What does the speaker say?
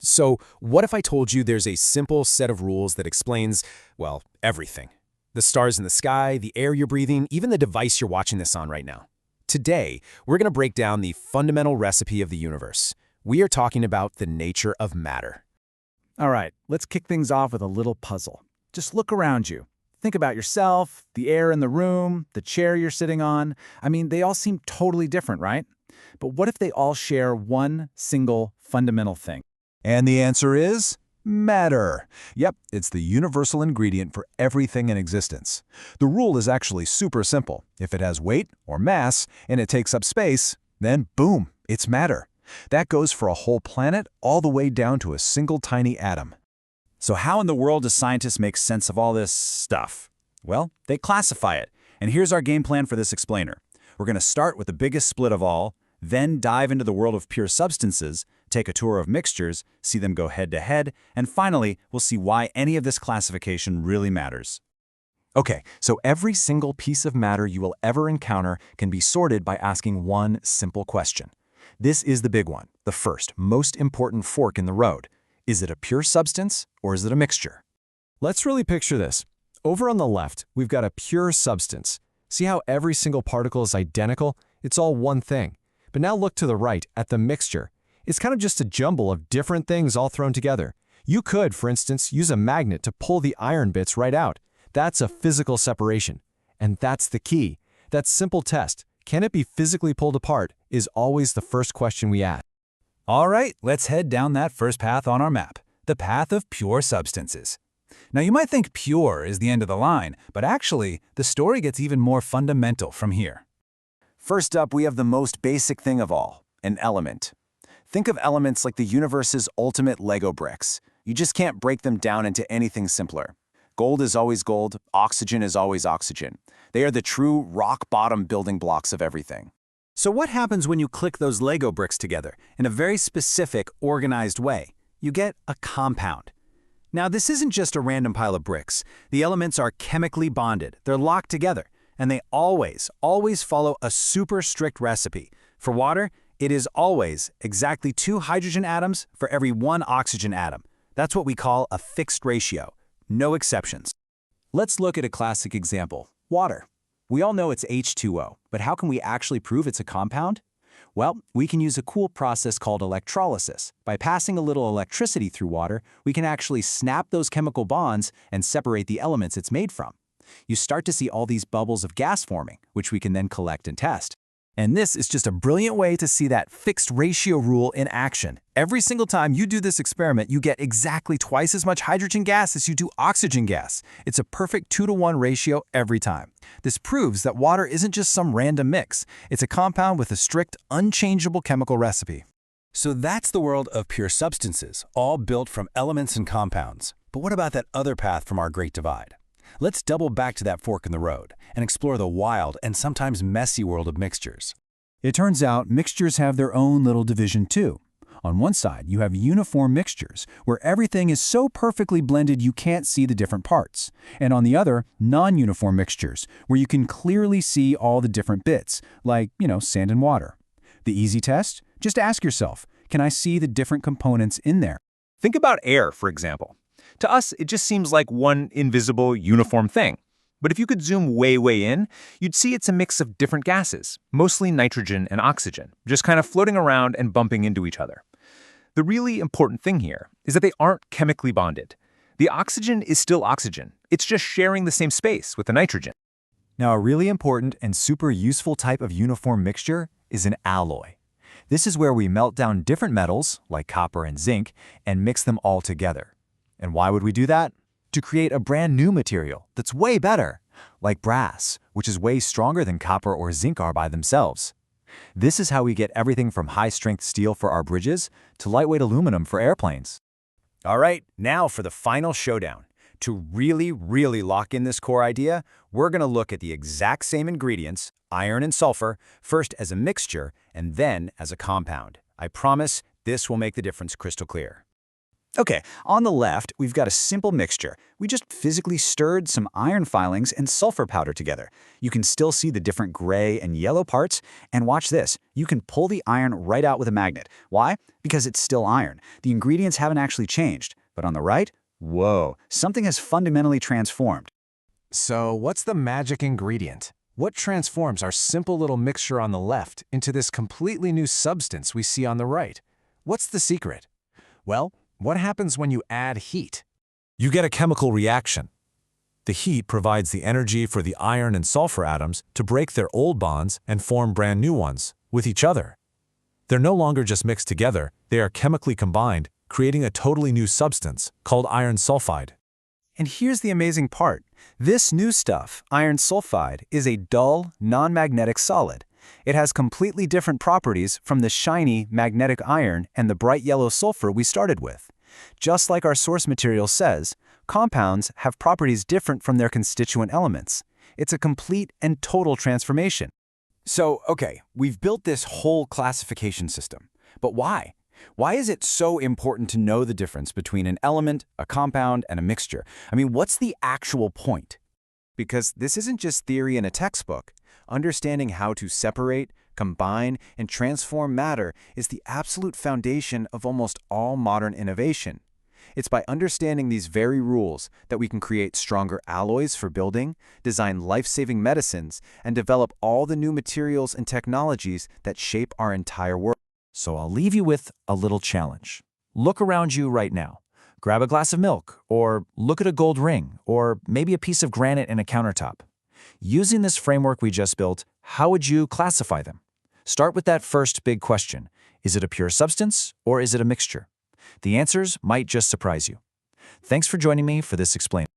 So what if I told you there's a simple set of rules that explains, well, everything? The stars in the sky, the air you're breathing, even the device you're watching this on right now. Today, we're going to break down the fundamental recipe of the universe. We are talking about the nature of matter. All right, let's kick things off with a little puzzle. Just look around you. Think about yourself, the air in the room, the chair you're sitting on. I mean, they all seem totally different, right? But what if they all share one single fundamental thing? And the answer is matter. Yep, it's the universal ingredient for everything in existence. The rule is actually super simple. If it has weight or mass and it takes up space, then boom, it's matter. That goes for a whole planet all the way down to a single tiny atom. So how in the world do scientists make sense of all this stuff? Well, they classify it. And here's our game plan for this explainer. We're going to start with the biggest split of all, then dive into the world of pure substances, take a tour of mixtures, see them go head-to-head, and finally, we'll see why any of this classification really matters. Okay, so every single piece of matter you will ever encounter can be sorted by asking one simple question. This is the big one, the first, most important fork in the road. Is it a pure substance or is it a mixture? Let's really picture this. Over on the left, we've got a pure substance. See how every single particle is identical? It's all one thing. But now look to the right at the mixture. It's kind of just a jumble of different things all thrown together. You could, for instance, use a magnet to pull the iron bits right out. That's a physical separation. And that's the key. That simple test, can it be physically pulled apart, is always the first question we ask. All right, let's head down that first path on our map, the path of pure substances. Now you might think pure is the end of the line, but actually, the story gets even more fundamental from here. First up, we have the most basic thing of all, an element. Think of elements like the universe's ultimate Lego bricks. You just can't break them down into anything simpler. Gold is always gold, oxygen is always oxygen. They are the true rock-bottom building blocks of everything. So what happens when you click those Lego bricks together in a very specific, organized way? You get a compound. Now, this isn't just a random pile of bricks. The elements are chemically bonded. They're locked together. And they always follow a super strict recipe. For water, it is always exactly 2 hydrogen atoms for every 1 oxygen atom. That's what we call a fixed ratio. No exceptions. Let's look at a classic example, water. We all know it's H2O, but how can we actually prove it's a compound? Well, we can use a cool process called electrolysis. By passing a little electricity through water, we can actually snap those chemical bonds and separate the elements it's made from. You start to see all these bubbles of gas forming, which we can then collect and test. And this is just a brilliant way to see that fixed ratio rule in action. Every single time you do this experiment, you get exactly twice as much hydrogen gas as you do oxygen gas. It's a perfect 2-to-1 ratio every time. This proves that water isn't just some random mix. It's a compound with a strict, unchangeable chemical recipe. So that's the world of pure substances, all built from elements and compounds. But what about that other path from our Great Divide? Let's double back to that fork in the road and explore the wild and sometimes messy world of mixtures. It turns out mixtures have their own little division too. On one side, you have uniform mixtures, where everything is so perfectly blended you can't see the different parts. And on the other, non-uniform mixtures, where you can clearly see all the different bits, like, sand and water. The easy test? Just ask yourself, can I see the different components in there? Think about air, for example. To us, it just seems like one invisible, uniform thing. But if you could zoom way in, you'd see it's a mix of different gases, mostly nitrogen and oxygen, just kind of floating around and bumping into each other. The really important thing here is that they aren't chemically bonded. The oxygen is still oxygen. It's just sharing the same space with the nitrogen. Now, a really important and super useful type of uniform mixture is an alloy. This is where we melt down different metals, like copper and zinc, and mix them all together. And why would we do that? To create a brand new material that's way better, like brass, which is way stronger than copper or zinc are by themselves. This is how we get everything from high-strength steel for our bridges to lightweight aluminum for airplanes. All right, now for the final showdown. To really lock in this core idea, we're going to look at the exact same ingredients, iron and sulfur, first as a mixture and then as a compound. I promise this will make the difference crystal clear. Okay, on the left, we've got a simple mixture. We just physically stirred some iron filings and sulfur powder together. You can still see the different gray and yellow parts, and watch this. You can pull the iron right out with a magnet. Why? Because it's still iron. The ingredients haven't actually changed. But on the right, whoa, something has fundamentally transformed. So what's the magic ingredient? What transforms our simple little mixture on the left into this completely new substance we see on the right? What's the secret? Well, what happens when you add heat? You get a chemical reaction. The heat provides the energy for the iron and sulfur atoms to break their old bonds and form brand new ones with each other. They're no longer just mixed together, they are chemically combined, creating a totally new substance called iron sulfide. And here's the amazing part. This new stuff, iron sulfide, is a dull, non-magnetic solid. It has completely different properties from the shiny, magnetic iron and the bright yellow sulfur we started with. Just like our source material says, compounds have properties different from their constituent elements. It's a complete and total transformation. So, okay, we've built this whole classification system. But why? Why is it so important to know the difference between an element, a compound, and a mixture? I mean, what's the actual point? Because this isn't just theory in a textbook. Understanding how to separate, combine, and transform matter is the absolute foundation of almost all modern innovation. It's by understanding these very rules that we can create stronger alloys for building, design life-saving medicines, and develop all the new materials and technologies that shape our entire world. So I'll leave you with a little challenge. Look around you right now. Grab a glass of milk, or look at a gold ring, or maybe a piece of granite in a countertop. Using this framework we just built, how would you classify them? Start with that first big question. Is it a pure substance, or is it a mixture? The answers might just surprise you. Thanks for joining me for this explain.